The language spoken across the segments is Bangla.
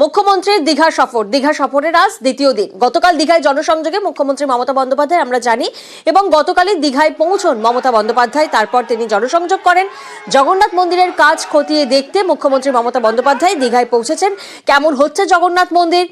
মুখ্যমন্ত্রীর দীঘা সফরের আজ দ্বিতীয় দিন। গতকাল দীঘায় জনসংযোগে মুখ্যমন্ত্রী মমতা বন্দ্যোপাধ্যায় আমরা জানি, এবং গতকালই দীঘায় পৌঁছন মমতা বন্দ্যোপাধ্যায়। তারপর তিনি জনসংযোগ করেন। জগন্নাথ মন্দিরের কাজ খতিয়ে দেখতে মুখ্যমন্ত্রী মমতা বন্দ্যোপাধ্যায় দীঘায় পৌঁছেছেন। কেমন হচ্ছে জগন্নাথ মন্দির,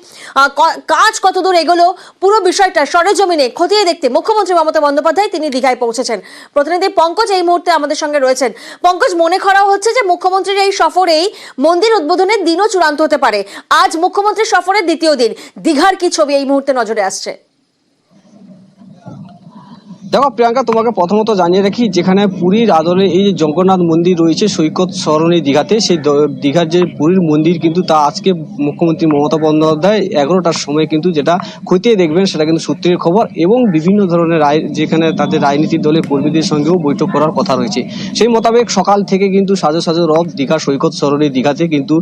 কাজ কতদূর এগোলো, পুরো বিষয়টা সরেজমিনে খতিয়ে দেখতে মুখ্যমন্ত্রী মমতা বন্দ্যোপাধ্যায় তিনি দীঘায় পৌঁছেছেন। প্রতিনিধি পঙ্কজ এই মুহূর্তে আমাদের সঙ্গে রয়েছেন। পঙ্কজ, মনে করা হচ্ছে যে মুখ্যমন্ত্রীর এই সফরেই মন্দির উদ্বোধনের দিনও চূড়ান্ত হতে পারে। আজ মুখ্যমন্ত্রীর সফরের দ্বিতীয় দিন, দীঘার কি ছবি এই মুহূর্তে নজরে আসছে? দেখো প্রিয়াঙ্কা, তোমাকে প্রথমত জানিয়ে রাখি, যেখানে পুরীর আদলে এই যে জগন্নাথ মন্দির রয়েছে সৈকত সরণি দীঘাতে, সেই দীঘার যে পুরীর মন্দির কিন্তু তা আজকে মুখ্যমন্ত্রী মমতা বন্দ্যোপাধ্যায় 11টার সময় কিন্তু যেটা খতিয়ে দেখবেন সেটা কিন্তু সূত্রের খবর, এবং বিভিন্ন ধরনের যেখানে তাদের রাজনীতির দলের কর্মীদের সঙ্গেও বৈঠক করার কথা রয়েছে। সেই মোতাবেক সকাল থেকে কিন্তু সাজো সাজো রব দীঘা সৈকত সরণি দীঘাতে কিন্তু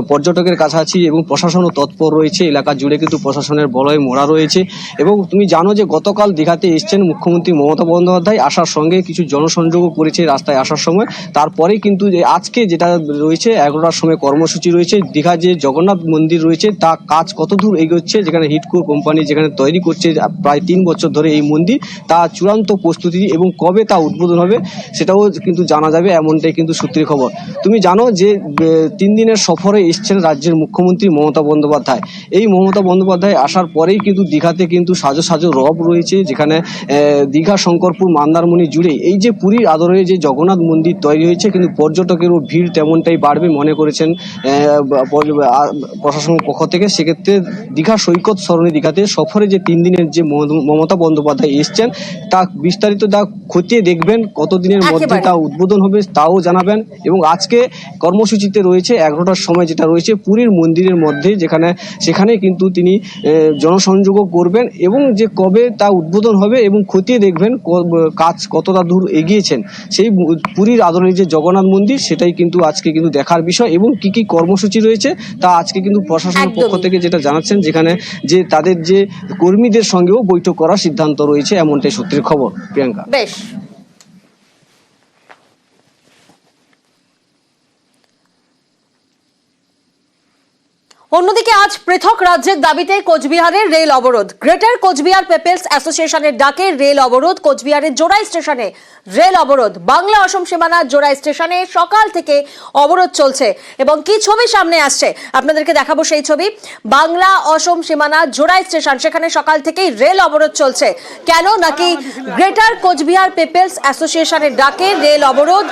পর্যটকের কাছাকাছি এবং প্রশাসনও তৎপর রয়েছে। এলাকা জুড়ে কিন্তু প্রশাসনের বলয় মোড়া রয়েছে। এবং তুমি জানো যে গতকাল দীঘাতে এসছেন মুখ্যমন্ত্রী মমতা বন্দ্যোপাধ্যায়, আসার সঙ্গে কিছু জনসংযোগও করেছে রাস্তায় আসার সময়। তারপরেই কিন্তু আজকে যেটা রয়েছে 11টার সময় কর্মসূচি রয়েছে। দীঘা যে জগন্নাথ মন্দির রয়েছে তা কাজ কতদূর এগোচ্ছে, যেখানে হিডকো কোম্পানি যেখানে তৈরি করছে প্রায় 3 বছর ধরে এই মন্দির, তা চূড়ান্ত প্রস্তুতি এবং কবে তা উদ্বোধন হবে সেটাও কিন্তু জানা যাবে, এমনটাই কিন্তু সূত্রের খবর। তুমি জানো যে 3 দিনের সফরে এসছেন রাজ্যের মুখ্যমন্ত্রী মমতা বন্দ্যোপাধ্যায়। এই মমতা বন্দ্যোপাধ্যায় আসার পরেই কিন্তু দীঘাতে কিন্তু সাজো সাজো রব রয়েছে, যেখানে দীঘা শঙ্করপুর মন্দারমণি জুড়ে এই যে পুরীর আদরে যে জগন্নাথ মন্দির তৈরি হয়েছে, কিন্তু পর্যটকেরও ভিড় তেমনটাই বাড়বে মনে করেছেন প্রশাসনের পক্ষ থেকে। সেক্ষেত্রে দীঘা সৈকত সরণি দীঘাতে সফরে যে 3 দিনের যে মমতা বন্দ্যোপাধ্যায় এসছেন তা বিস্তারিত তা খতিয়ে দেখবেন, কতদিনের মধ্যে তা উদ্বোধন হবে তাও জানাবেন। এবং আজকে কর্মসূচিতে রয়েছে 11টার সময় যেটা রয়েছে পুরীর মন্দিরের মধ্যে, সেখানে কিন্তু তিনি জনসংযোগও করবেন, এবং যে কবে তা উদ্বোধন হবে এবং খতিয়ে দেখবেন কাজ কতটা দূর এগিয়েছেন সেই পুরীর আদলে যে জগন্নাথ মন্দির, সেটাই কিন্তু আজকে কিন্তু দেখার বিষয়। এবং কি কি কর্মসূচি রয়েছে তা আজকে কিন্তু প্রশাসনের পক্ষ থেকে যেটা জানাচ্ছেন, যেখানে যে তাদের যে কর্মীদের সঙ্গেও বৈঠক করার সিদ্ধান্ত রয়েছে, এমনটাই সূত্রের খবর। প্রিয়াঙ্কা, বেশ। অন্যদিকে আজ পৃথক রাজ্যের দাবিতে কোচবিহারের রেল অবরোধ। গ্রেটার কোচবিহার পিপলস অ্যাসোসিয়েশনের ডাকে রেল অবরোধ। কোচবিহারের জোড়াই স্টেশনে রেল অবরোধ। বাংলা অসম সীমানার জোড়াই স্টেশনে সকাল থেকে অবরোধ চলছে, এবং কি ছবি সামনে আসছে আপনাদেরকে দেখাবো সেই ছবি। বাংলা অসম সীমানা জোড়াই স্টেশন, সেখানে সকাল থেকেই রেল অবরোধ চলছে। কেন? নাকি গ্রেটার কোচবিহার পিপলস অ্যাসোসিয়েশনের ডাকে রেল অবরোধ।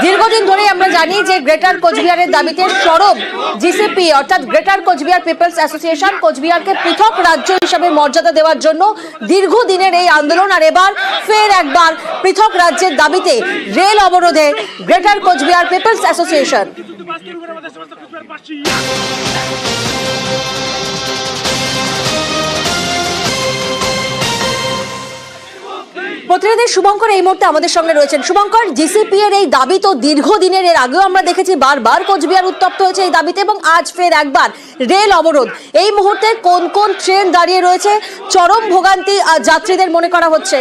দীর্ঘদিন ধরে আমরা জানি যে গ্রেটার কোচবিহারের দাবিতে সরব জিসিপি অর্থাৎ গ্রেটার কোচবিহার পিপলস অ্যাসোসিয়েশন। কোচবিহারকে পৃথক রাজ্য হিসেবে মর্যাদা দেওয়ার জন্য দীর্ঘদিনের এই আন্দোলন, আর এবার ফের একবার পৃথক রাজ্যের দাবিতে রেল অবরোধে গ্রেটার কোচবিহার পিপলস অ্যাসোসিয়েশন। প্রতিনিধি শুভঙ্কর এই মুহূর্তে আমাদের সঙ্গে রয়েছেন। শুভঙ্কর, জিসিপি এর এই দাবি তো দীর্ঘদিনের, এর আগেও আমরা দেখেছি বারবার কোচবিহার উত্তপ্ত হয়েছে এই দাবিতে, এবং আজ ফের একবার রেল অবরোধ। এই মুহূর্তে কোন কোন ট্রেন দাঁড়িয়ে রয়েছে, চরম ভোগান্তি যাত্রীদের মনে করা হচ্ছে?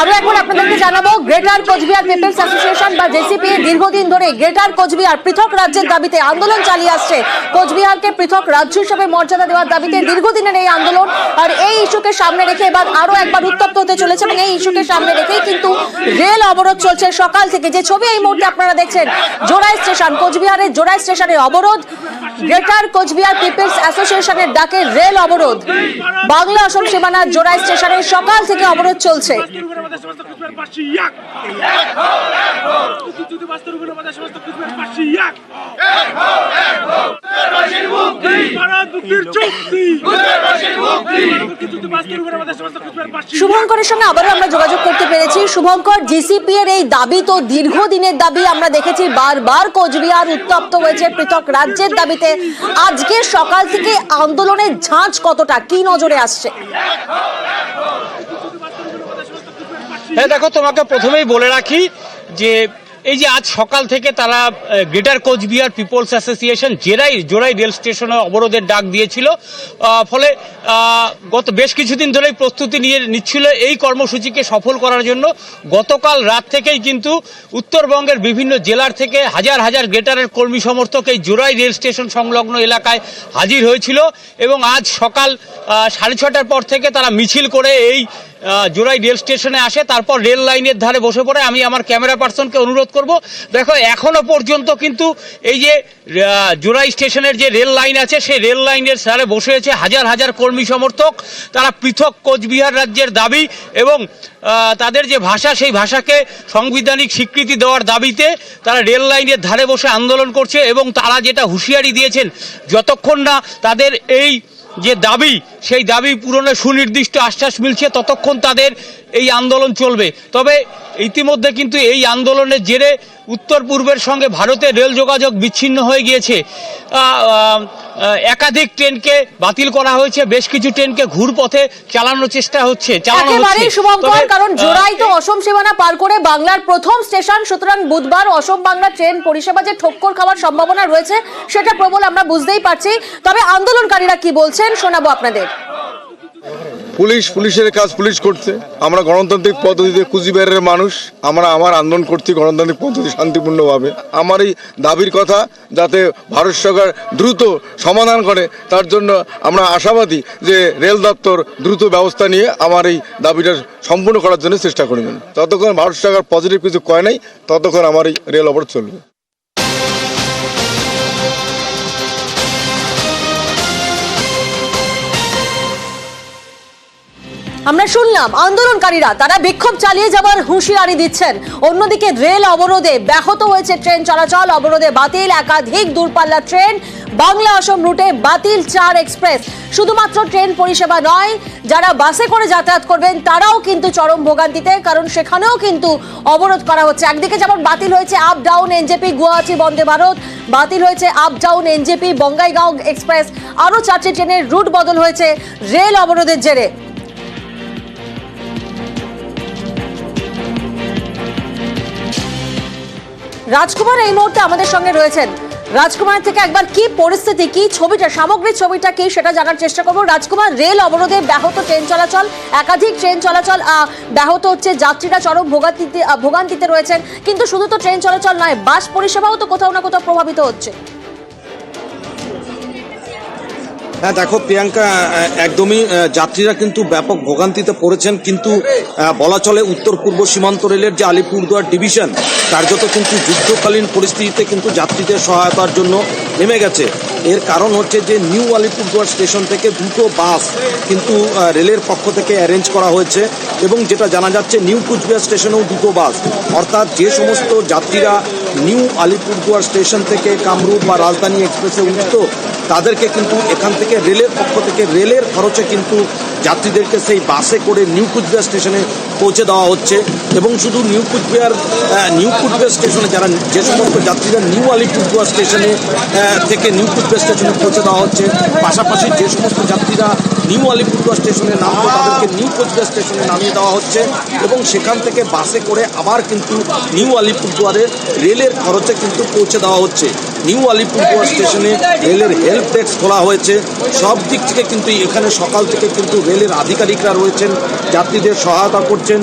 আরো একবার আপনাদেরকে জানাবো, গ্রেটার কোচবিহার পিপলস অ্যাসোসিয়েশন বা জেসিপি দীর্ঘদিন ধরে গ্রেটার কোচবিহার পৃথক রাজ্যের দাবিতে আন্দোলন চালিয়ে আসছে। কোচবিহারকে পৃথক রাজ্য হিসেবে মর্যাদা দেওয়ার দাবিতে দীর্ঘদিনের এই আন্দোলন, আর এই ইস্যুকে সামনে রেখে এবার আরো একবার উত্তপ্ত হতে চলেছে, এবং এই ইস্যুকে সামনে রেখেই কিন্তু রেল অবরোধ চলছে সকাল থেকে। যে ছবি এই মুহূর্তে আপনারা দেখছেন, জোড়াই স্টেশন, কোচবিহারের জোড়াই স্টেশনের অবরোধ। গ্রেটার কোচবিহার পিপলস অ্যাসোসিয়েশনের ডাকে রেল অবরোধ। বাংলা অসম সীমানার জোড়াই স্টেশনে সকাল থেকে অবরোধ চলছে। শুভঙ্করের সঙ্গে আবারও আমরা যোগাযোগ করতে পেরেছি। শুভঙ্কর, জিসিপি এর এই দাবি তো দীর্ঘদিনের দাবি, আমরা দেখেছি বারবার কোচবিহার উত্তপ্ত হয়েছে পৃথক রাজ্যের দাবিতে। আজকে সকাল থেকে আন্দোলনের ঝাঁজ কতটা, কি নজরে আসছে? হ্যাঁ দেখো, তোমাকে প্রথমেই বলে রাখি যে এই যে আজ সকাল থেকে তারা গ্রেটার কোচবিহার পিপলস অ্যাসোসিয়েশন জোড়াই রেল স্টেশনে অবরোধের ডাক দিয়েছিল। ফলে গত বেশ কিছুদিন ধরেই প্রস্তুতি নিচ্ছিল এই কর্মসূচিকে সফল করার জন্য। গতকাল রাত থেকেই কিন্তু উত্তরবঙ্গের বিভিন্ন জেলার থেকে হাজার হাজার গ্রেটারের কর্মী সমর্থক এই জোড়াই রেল স্টেশন সংলগ্ন এলাকায় হাজির হয়েছিল এবং আজ সকাল 6:30টার পর থেকে তারা মিছিল করে এই জোড়াই রেল স্টেশনে আসে, তারপর রেল লাইনের ধারে বসে পড়ে। আমি আমার ক্যামেরা পার্সনকে অনুরোধ করব, দেখো এখনো পর্যন্ত কিন্তু এই যে জোড়াই স্টেশনের যে রেল লাইন আছে সেই রেল লাইনের ধারে বসে আছে হাজার হাজার কর্মী সমর্থক। তারা পৃথক কোচবিহার রাজ্যের দাবি এবং তাদের যে ভাষা সেই ভাষাকে সাংবিধানিক স্বীকৃতি দেওয়ার দাবিতে তারা রেল লাইনের ধারে বসে আন্দোলন করছে এবং তারা যেটা হুঁশিয়ারি দিয়েছেন, যতক্ষণ না তাদের এই যে দাবি সেই দাবি পূরণের সুনির্দিষ্ট আশ্বাস মিলছে ততক্ষণ তাদের এই আন্দোলন চলবে। তবে ইতিমধ্যে কিন্তু এই আন্দোলনের জেরে উত্তর পূর্বের সঙ্গে ভারতের রেল যোগাযোগ বিচ্ছিন্ন হয়ে গিয়েছে। একাধিক ট্রেনকে বাতিল করা হয়েছে, বেশ কিছু ট্রেনকে ঘুরপথে চালানোর চেষ্টা হচ্ছে। একেবারেই শুভঙ্কর, কারণ জোড়াই তো অসম সীমানা পার করে বাংলার প্রথম স্টেশন, সুতরাং বুধবার অসম বাংলা ট্রেন পরিষেবা যে ঠক্কর খাওয়ার সম্ভাবনা রয়েছে সেটা প্রবল, আমরা বুঝতেই পারছি। তবে আন্দোলনকারীরা কি বলছেন শোনাবো আপনাদের। পুলিশের কাজ পুলিশ করছে, আমরা গণতান্ত্রিক পদ্ধতিতে কুচবিহারের মানুষ, আমরা আমার আন্দোলন করছি গণতান্ত্রিক পদ্ধতি শান্তিপূর্ণভাবে। আমার এই দাবির কথা যাতে ভারত সরকার দ্রুত সমাধান করে তার জন্য আমরা আশাবাদী যে রেল দপ্তর দ্রুত ব্যবস্থা নিয়ে আমার এই দাবিটা সম্পূর্ণ করার জন্য চেষ্টা করবেন। যতক্ষণ ভারত সরকার পজিটিভ কিছু কয় নাই ততক্ষণ আমার এই রেল অবরোধ চলবে। আমরা শুনলাম আন্দোলনকারীরা তারা বিক্ষোভ চালিয়ে যাবার হুঁশিয়ারি দিচ্ছেন। অন্যদিকে রেল অবরোধে ব্যাহত হয়েছে ট্রেন চলাচল, অবরোধে বাতিল একাধিক দূরপাল্লা ট্রেন, বাংলা অসম রুটে বাতিল 4 এক্সপ্রেস। শুধুমাত্র ট্রেন পরিষেবা নয়, যারা বাসে করে যাতায়াত করবেন তারাও কিন্তু চরম ভোগান্তিতে, কারণ সেখানেও কিন্তু অবরোধ করা হচ্ছে। একদিকে যেমন বাতিল হয়েছে up down NJP Guwahati Vande Bharat, বাতিল হয়েছে up down NJP Bongaigaon express, আরও 4টি ট্রেনের রুট বদল হয়েছে রেল অবরোধের জেরে। রাজকুমার এই মুহূর্তে আমাদের সঙ্গে রয়েছেন। রাজকুমার থেকে একবার কি পরিস্থিতি, কি ছবিটা, সামগ্রিক ছবিটা কি সেটা জানার চেষ্টা করবো। রাজকুমার, রেল অবরোধে ব্যাহত ট্রেন চলাচল, একাধিক ট্রেন চলাচল ব্যাহত হচ্ছে, যাত্রীরা চরম ভোগান্তিতে রয়েছেন। কিন্তু শুধু তো ট্রেন চলাচল নয়, বাস পরিষেবাও তো কোথাও না কোথাও প্রভাবিত হচ্ছে। হ্যাঁ দেখো প্রিয়াঙ্কা, একদমই যাত্রীরা কিন্তু ব্যাপক ভোগান্তিতে পড়েছেন। কিন্তু বলা চলে উত্তর পূর্ব সীমান্ত রেলের যে আলিপুরদুয়ার ডিভিশন কার্যত কিন্তু যুদ্ধকালীন পরিস্থিতিতে কিন্তু যাত্রীদের সহায়তার জন্য নেমে গেছে। এর কারণ হচ্ছে যে নিউ আলিপুরদুয়ার স্টেশন থেকে 2টো বাস কিন্তু রেলের পক্ষ থেকে অ্যারেঞ্জ করা হয়েছে এবং যেটা জানা যাচ্ছে নিউ কুচবিহার স্টেশনেও 2টো বাস, অর্থাৎ যে সমস্ত যাত্রীরা নিউ আলিপুরদুয়ার স্টেশন থেকে কামরূপ বা রাজধানী এক্সপ্রেসে উঠত তাদেরকে কিন্তু এখান থেকে রেলের পক্ষ থেকে রেলের খরচে কিন্তু যাত্রীদেরকে সেই বাসে করে নিউ কুচবিহার স্টেশনে পৌঁছে দেওয়া হচ্ছে। এবং শুধু নিউ কুচবিহার স্টেশনে যারা যে সমস্ত যাত্রীরা নিউ আলিপুরদুয়ার স্টেশনে থেকে নিউ কুচবিহার স্টেশনে পৌঁছে দেওয়া হচ্ছে, পাশাপাশি যে সমস্ত যাত্রীরা নিউ আলিপুরদুয়ার স্টেশনে নামতো তাদেরকে নিউ কুচবিহার স্টেশনে নামিয়ে দেওয়া হচ্ছে এবং সেখান থেকে বাসে করে আবার কিন্তু নিউ আলিপুরদুয়ারে রেলের খরচে কিন্তু পৌঁছে দেওয়া হচ্ছে। নিউ আলিপুরদুয়ার স্টেশনে রেলের হেল্প ডেস্ক খোলা হয়েছে। সব দিক থেকে কিন্তু এখানে সকাল থেকে কিন্তু রেলের আধিকারিকরা রয়েছেন, যাত্রীদের সহায়তা করছেন।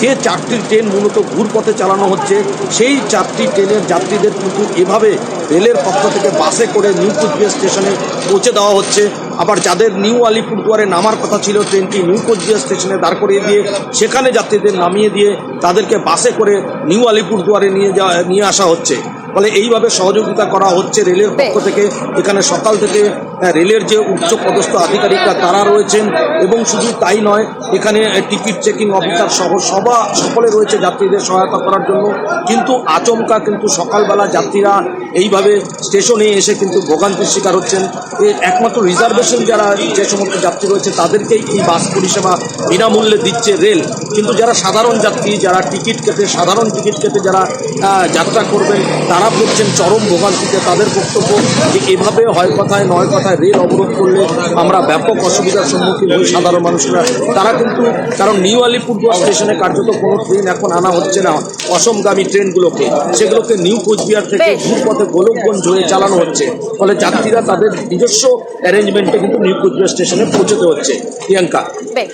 যে 4টি ট্রেন মূলত ঘুরপথে চালানো হচ্ছে সেই 4টি ট্রেনের যাত্রীদের কিন্তু এভাবে রেলের পক্ষ থেকে বাসে করে নিউ কুচবিহার স্টেশনে পৌঁছে দেওয়া হচ্ছে। আবার যাদের নিউ আলিপুরদুয়ারে নামার কথা ছিল ট্রেনটি নিউ কোচবিহার স্টেশনে দাঁড় করিয়ে দিয়ে সেখানে যাত্রীদের নামিয়ে দিয়ে তাদেরকে বাসে করে নিউ আলিপুরদুয়ারে নিয়ে আসা হচ্ছে। ফলে এইভাবে সহযোগিতা করা হচ্ছে রেলের পক্ষ থেকে। এখানে সকাল থেকে রেলের যে উচ্চ পদস্থ আধিকারিকরা তারা রয়েছেন এবং শুধু তাই নয়, এখানে টিকিট চেকিং অফিসার সহ সকলে রয়েছে যাত্রীদের সহায়তা করার জন্য। কিন্তু আচমকা কিন্তু সকালবেলা যাত্রীরা এইভাবে স্টেশনে এসে কিন্তু ভোগান্তির শিকার হচ্ছেন। একমাত্র রিজার্ভেশন যারা যে সমস্ত যাত্রী রয়েছে তাদেরকেই এই বাস পরিষেবা বিনামূল্যে দিচ্ছে রেল। কিন্তু যারা সাধারণ যাত্রী, যারা সাধারণ টিকিট কেটে যারা যাত্রা করবেন তারা তারা পড়ছেন চরম ভোগান্তিতে। তাদের বক্তব্য যে এভাবে হয় কথায় নয় কথায় রেল অবরোধ করলে আমরা ব্যাপক অসুবিধার সম্মুখীন হই সাধারণ মানুষরা। তারা কিন্তু কারণ নিউ আলিপুরদুয়ার স্টেশনে কার্যত কোনো ট্রেন এখন আনা হচ্ছে না, অসমগামী ট্রেনগুলোকে, সেগুলোকে নিউ কোচবিহার থেকে ঘুরপথে গোলকগঞ্জ হয়ে চালানো হচ্ছে। ফলে যাত্রীরা তাদের নিজস্ব অ্যারেঞ্জমেন্টে কিন্তু নিউ কোচবিহার স্টেশনে পৌঁছতে হচ্ছে। প্রিয়াঙ্কা। বেশ।